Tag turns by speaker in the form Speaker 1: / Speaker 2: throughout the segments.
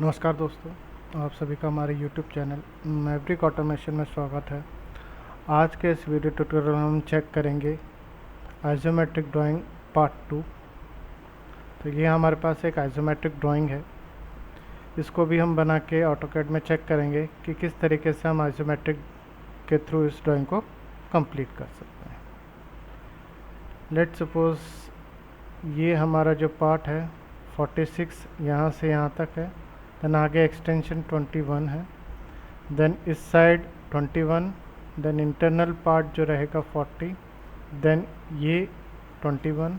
Speaker 1: नमस्कार दोस्तों, आप सभी का हमारे YouTube चैनल मैवरिक ऑटोमेशन में स्वागत है। आज के इस वीडियो ट्यूटोरियल में हम चेक करेंगे आइसोमेट्रिक ड्राइंग पार्ट 2। तो ये हमारे पास एक आइसोमेट्रिक ड्राइंग है। इसको भी हम बना के ऑटोकैड में चेक करेंगे कि किस तरीके से हम आइसोमेट्रिक के थ्रू इस ड्राइंग को कंप्लीट कर सकते हैं। लेट्स सपोज ये हमारा जो पार्ट है 46 यहाँ से यहाँ तक है। देन आगे एक्सटेंशन 21 है। देन इस साइड 21, देन इंटरनल पार्ट जो रहेगा 40, देन ये 21,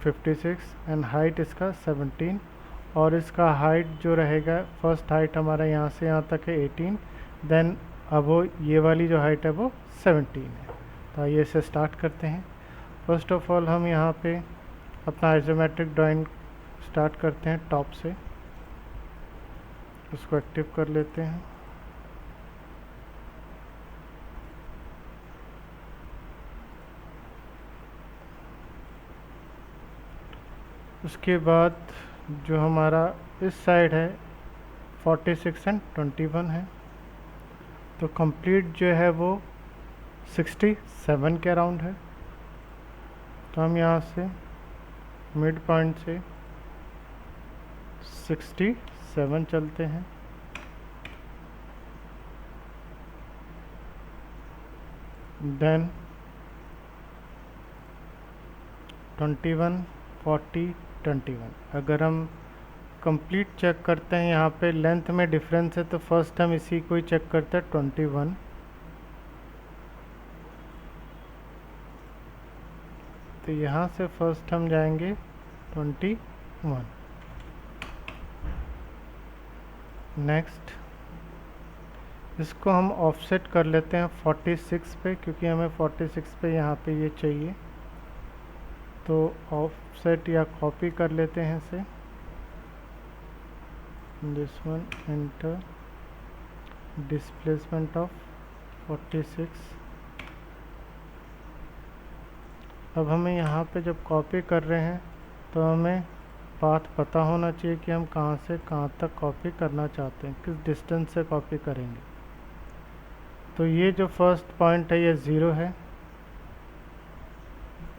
Speaker 1: 56 एंड हाइट इसका 17। और इसका हाइट जो रहेगा, फर्स्ट हाइट हमारा यहाँ से यहाँ तक है 18, देन अब वो ये वाली जो हाइट है वो 17 है। तो आइए इसे स्टार्ट करते हैं। फर्स्ट ऑफ ऑल हम यहाँ पे अपना आइसोमेट्रिक ड्राइंग स्टार्ट करते हैं टॉप से। उसको एक्टिव कर लेते हैं। उसके बाद जो हमारा इस साइड है 46 एंड 21 है, तो कंप्लीट जो है वो 67 के अराउंड है। तो हम यहाँ से मिड पॉइंट से 67 चलते हैं। देन 21, 40, 21। अगर हम कंप्लीट चेक करते हैं, यहाँ पे लेंथ में डिफरेंस है, तो फर्स्ट हम इसी को ही चेक करते हैं 21। तो यहाँ से फर्स्ट हम जाएंगे 21। नेक्स्ट इसको हम ऑफसेट कर लेते हैं 46 पे, क्योंकि हमें 46 पे यहाँ पे ये चाहिए। तो ऑफसेट या कॉपी कर लेते हैं इसे। This one, enter displacement of 46। अब हमें यहाँ पे जब कॉपी कर रहे हैं तो हमें पाथ पता होना चाहिए कि हम कहाँ से कहाँ तक कॉपी करना चाहते हैं, किस डिस्टेंस से कॉपी करेंगे। तो ये जो फर्स्ट पॉइंट है ये 0 है।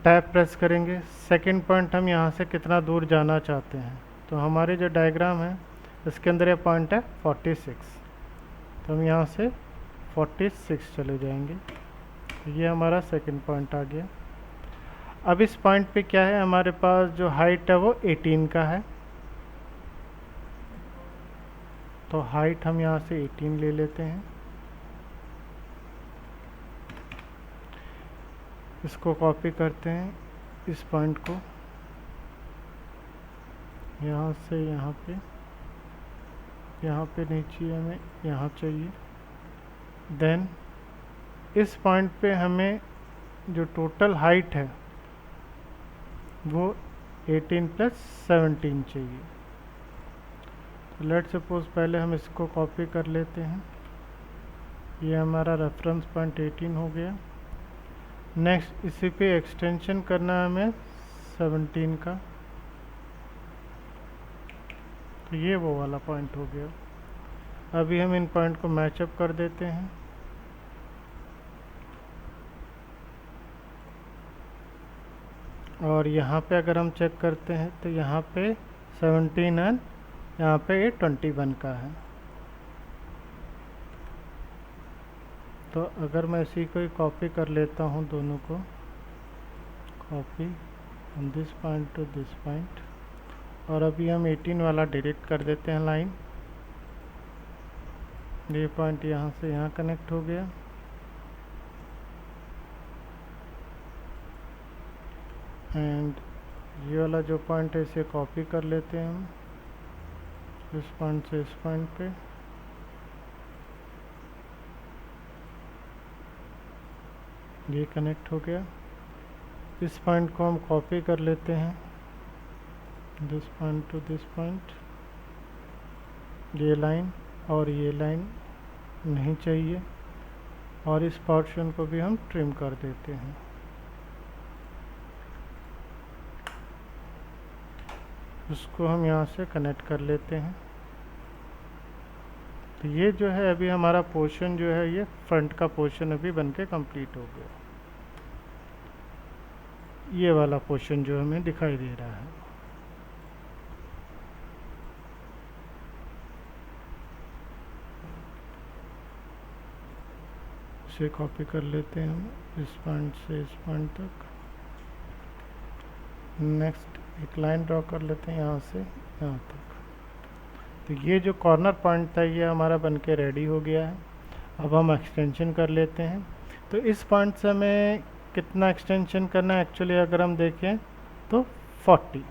Speaker 1: टैब प्रेस करेंगे। सेकंड पॉइंट हम यहाँ से कितना दूर जाना चाहते हैं। तो हमारे जो डायग्राम है इसके अंदर ये पॉइंट है 46। तो हम यहाँ से 46 चले जाएंगे। तो ये हमारा सेकंड पॉइंट आ गया। अब इस पॉइंट पे क्या है, हमारे पास जो हाइट है वो 18 का है। तो हाइट हम यहाँ से 18 ले लेते हैं। इसको कॉपी करते हैं, इस पॉइंट को यहाँ से यहाँ पे नहीं चाहिए हमें, यहाँ चाहिए। देन इस पॉइंट पे हमें जो टोटल हाइट है वो 18 प्लस 17 चाहिए। तो लेट सपोज पहले हम इसको कॉपी कर लेते हैं। ये हमारा रेफरेंस पॉइंट 18 हो गया। नेक्स्ट इसी पे एक्सटेंशन करना है हमें 17 का। तो ये वो वाला पॉइंट हो गया। अभी हम इन पॉइंट को मैचअप कर देते हैं। और यहाँ पे अगर हम चेक करते हैं तो यहाँ पे 17 एंड यहाँ पे ये 21 का है। तो अगर मैं इसी को ही कॉपी कर लेता हूँ, दोनों को copy from this point to this point, और अभी हम 18 वाला डिलीट कर देते हैं लाइन। ये पॉइंट यहाँ से यहाँ कनेक्ट हो गया। एंड ये वाला जो पॉइंट है इसे कॉपी कर लेते हैं हम, इस पॉइंट से इस पॉइंट पे। ये कनेक्ट हो गया। इस पॉइंट को हम कॉपी कर लेते हैं, this point to this point. ये लाइन और ये लाइन नहीं चाहिए, और इस पोर्शन को भी हम ट्रिम कर देते हैं। उसको हम यहाँ से कनेक्ट कर लेते हैं। तो ये जो है अभी हमारा पोर्शन जो है, ये फ्रंट का पोर्शन अभी बनके कंप्लीट हो गया। ये वाला पोर्शन जो हमें दिखाई दे रहा है। इसे कॉपी कर लेते हैं हम इस पॉइंट से इस पॉइंट तक। नेक्स्ट एक लाइन ड्रॉ कर लेते हैं यहाँ से यहाँ तक। तो ये जो कॉर्नर पॉइंट था ये हमारा बनके रेडी हो गया है। अब हम एक्सटेंशन कर लेते हैं। तो इस पॉइंट से हमें कितना एक्सटेंशन करना है, एक्चुअली अगर हम देखें तो 40।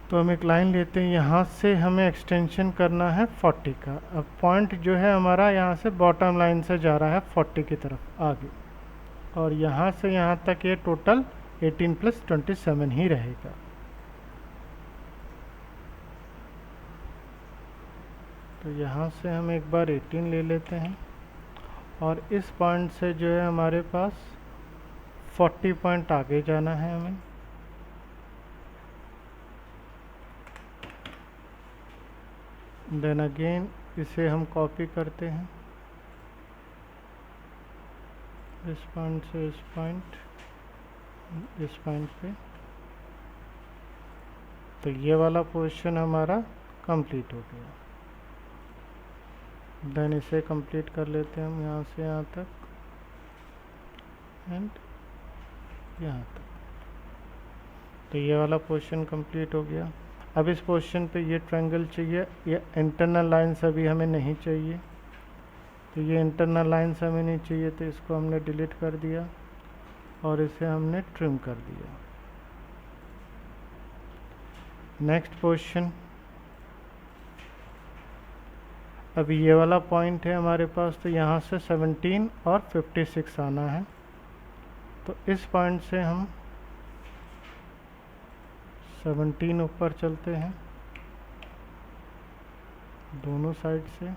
Speaker 1: तो हम एक लाइन लेते हैं, यहाँ से हमें एक्सटेंशन करना है 40 का। अब पॉइंट जो है हमारा यहाँ से बॉटम लाइन से जा रहा है 40 की तरफ आगे, और यहाँ से यहाँ तक ये टोटल 18 + 27 ही रहेगा। तो यहाँ से हम एक बार 18 ले लेते हैं, और इस पॉइंट से जो है हमारे पास 40 पॉइंट आगे जाना है हमें। देन अगेन इसे हम कॉपी करते हैं इस पॉइंट से इस पॉइंट पे। तो ये वाला पोर्शन हमारा कंप्लीट हो गया। देन इसे कंप्लीट कर लेते हैं हम यहाँ से यहाँ तक एंड यहाँ तक। तो ये वाला पोर्शन कंप्लीट हो गया। अब इस पोर्शन पे ये ट्रायंगल चाहिए, ये इंटरनल लाइंस अभी हमें नहीं चाहिए। तो ये इंटरनल लाइंस हमें नहीं चाहिए, तो इसको हमने डिलीट कर दिया और इसे हमने ट्रिम कर दिया। नेक्स्ट पोर्शन, अभी ये वाला पॉइंट है हमारे पास, तो यहाँ से 17 और 56 आना है। तो इस पॉइंट से हम 17 ऊपर चलते हैं दोनों साइड से।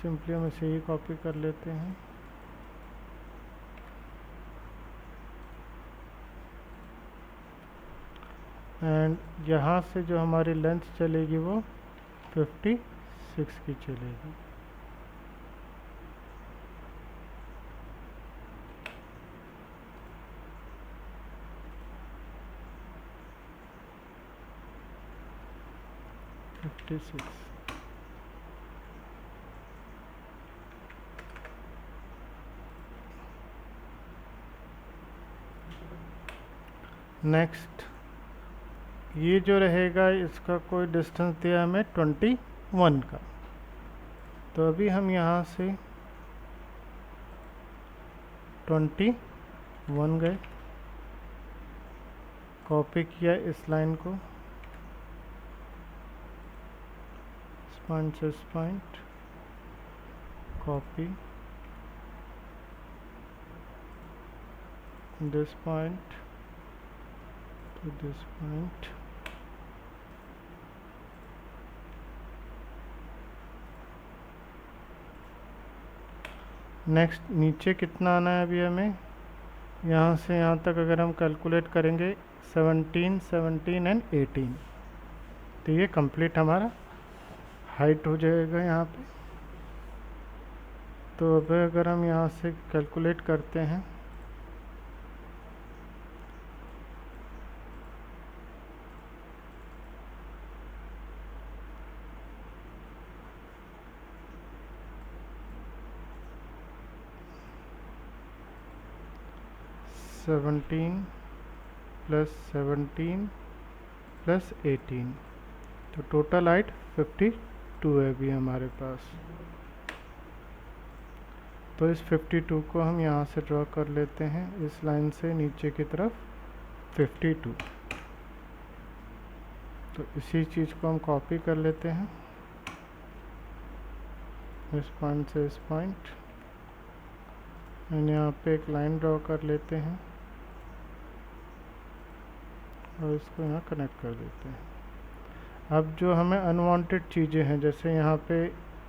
Speaker 1: सिंपली हम इसे ही कॉपी कर लेते हैं। एंड यहाँ से जो हमारी लेंथ चलेगी वो 56 की चलेगी। नेक्स्ट ये जो रहेगा इसका कोई डिस्टेंस दिया हमें 21 का। तो अभी हम यहाँ से 21 गए, कॉपी किया इस लाइन को, इस पॉइंट से इस point, copy this point to this point, next नीचे कितना आना है अभी हमें, यहाँ से यहाँ तक अगर हम कैलकुलेट करेंगे 17, 17 एंड 18, तो ये कंप्लीट हमारा हाइट हो जाएगा यहाँ पे। तो अब अगर हम यहाँ से कैलकुलेट करते हैं, सेवनटीन प्लस 18, तो टोटल हाइट 52 है अभी हमारे पास। तो इस 52 को हम यहाँ से ड्रॉ कर लेते हैं, इस लाइन से नीचे की तरफ 52। तो इसी चीज़ को हम कॉपी कर लेते हैं इस पॉइंट से इस पॉइंट, एंड यहाँ पे एक लाइन ड्रॉ कर लेते हैं और इसको यहाँ कनेक्ट कर देते हैं। अब जो हमें अनवांटेड चीज़ें हैं, जैसे यहाँ पे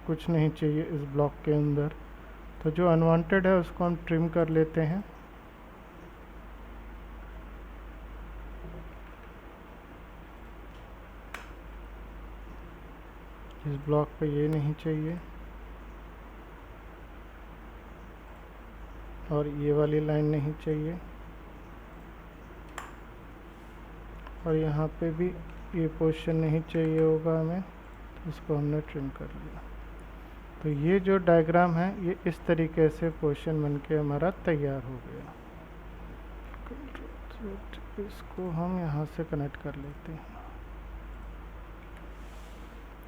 Speaker 1: कुछ नहीं चाहिए इस ब्लॉक के अंदर, तो जो अनवांटेड है उसको हम ट्रिम कर लेते हैं। इस ब्लॉक पे ये नहीं चाहिए, और ये वाली लाइन नहीं चाहिए, और यहाँ पे भी ये पोजीशन नहीं चाहिए होगा हमें, तो इसको हमने ट्रिम कर लिया। तो ये जो डायग्राम है ये इस तरीके से पोजीशन बन के हमारा तैयार हो गया। इसको हम यहाँ से कनेक्ट कर लेते हैं।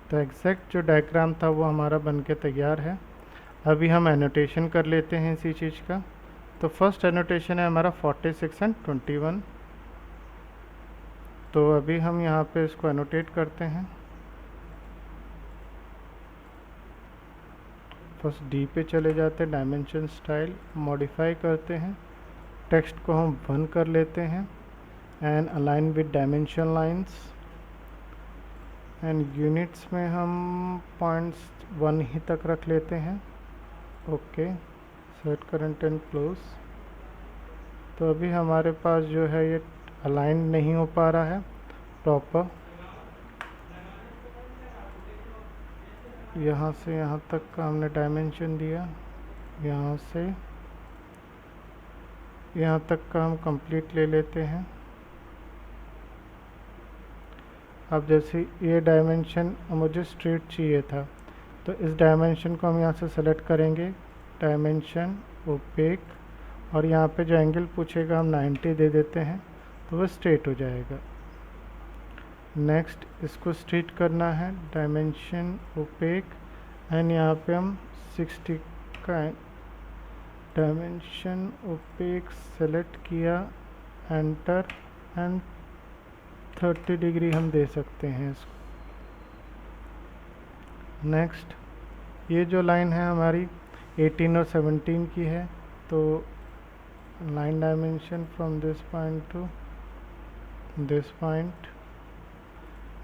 Speaker 1: तो एग्जैक्ट जो डायग्राम था वो हमारा बन के तैयार है। अभी हम एनोटेशन कर लेते हैं इसी चीज़ का। तो फर्स्ट एनोटेशन है हमारा 46 एंड 21। तो अभी हम यहाँ पे इसको एनोटेट करते हैं। फर्स्ट डी पे चले जाते हैं, डायमेंशन स्टाइल मॉडिफाई करते हैं, टेक्स्ट को हम 1 कर लेते हैं and align with dimension lines, and units में हम पॉइंट्स 1 ही तक रख लेते हैं। Okay, set current and close. तो अभी हमारे पास जो है ये अलाइन नहीं हो पा रहा है प्रॉपर। यहाँ से यहाँ तक का हमने डायमेंशन दिया, यहाँ से यहाँ तक का हम कंप्लीट ले लेते हैं। अब जैसे ये डायमेंशन मुझे स्ट्रेट चाहिए था, तो इस डायमेंशन को हम यहाँ से सेलेक्ट करेंगे, डायमेंशन ओपेक, और यहाँ पे जो एंगल पूछेगा हम 90 दे देते हैं, तो वो स्ट्रेट हो जाएगा। नेक्स्ट इसको स्ट्रेट करना है, डायमेंशन ओपेक, एंड यहाँ पे हम 60 का डायमेंशन ओपेक सेलेक्ट किया, एंटर, एंड 30 डिग्री हम दे सकते हैं इसको। नेक्स्ट ये जो लाइन है हमारी 18 और 17 की है, तो line dimension from this point to this point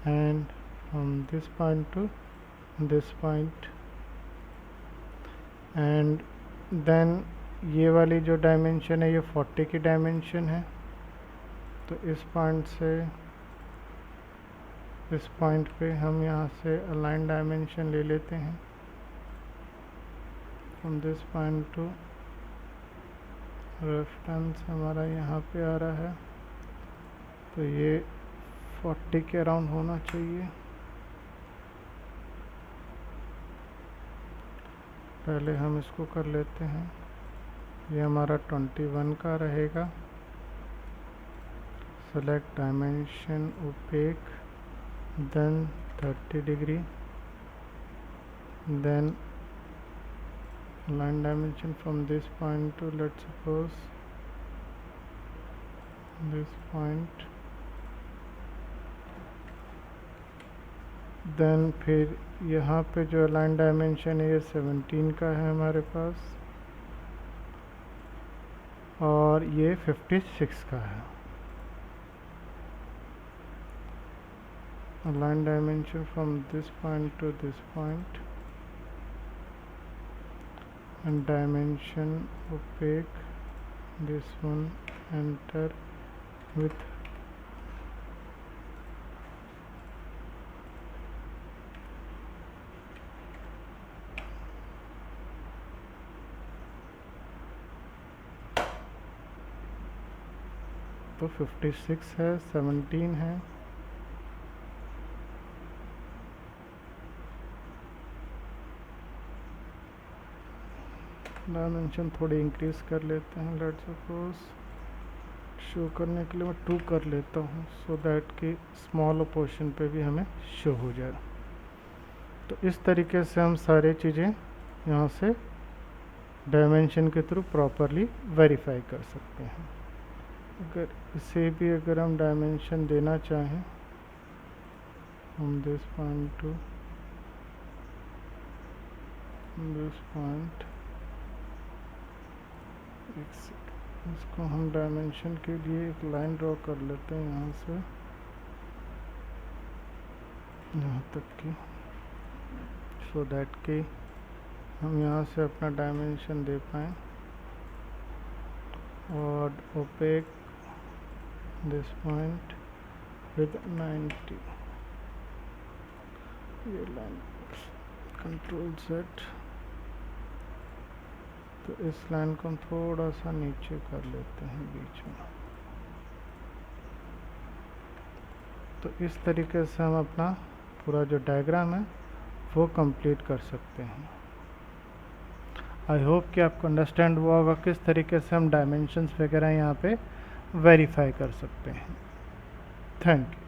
Speaker 1: and from this point to this point, and then ये वाली जो डायमेंशन है ये 40 की डायमेंशन है। तो इस पॉइंट से इस पॉइंट पे हम यहाँ से अलाइन डायमेंशन ले लेते हैं, from this point to reference हमारा यहाँ पे आ रहा है, तो ये 40 के अराउंड होना चाहिए। पहले हम इसको कर लेते हैं, ये हमारा 21 का रहेगा। Select dimension opaque, then 30 degree, then line dimension from this point to, let's suppose, this point, then फिर यहाँ पे जो line dimension है ये 17 का है हमारे पास, और ये 56 का है। Line dimension from this point to this point, and dimension opaque, this one, enter with तो 56 है, 17 है, डायमेंशन थोड़ी इंक्रीज कर लेते हैं, लेट्स सपोज शो करने के लिए मैं 2 कर लेता हूँ, सो दैट कि स्मॉल पोर्शन पे भी हमें शो हो जाए। तो इस तरीके से हम सारी चीज़ें यहाँ से डायमेंशन के थ्रू प्रॉपरली वेरीफाई कर सकते हैं। अगर इसे भी अगर हम डायमेंशन देना चाहें, from this point to this point, इसको हम डायमेंशन के लिए एक लाइन ड्रॉ कर लेते हैं यहाँ से यहाँ तक की, सो दैट कि हम यहाँ से अपना डायमेंशन दे पाएँ। और ओपेक दिस पॉइंट विद 90, ये लाइन कंट्रोल सेट। तो इस लाइन को हम थोड़ा सा नीचे कर लेते हैं बीच में। तो इस तरीके से हम अपना पूरा जो डायग्राम है वो कंप्लीट कर सकते हैं। आई होप कि आपको अंडरस्टैंड हुआ होगा किस तरीके से हम डायमेंशंस वगैरह यहाँ पे वेरीफाई कर सकते हैं। Thank you.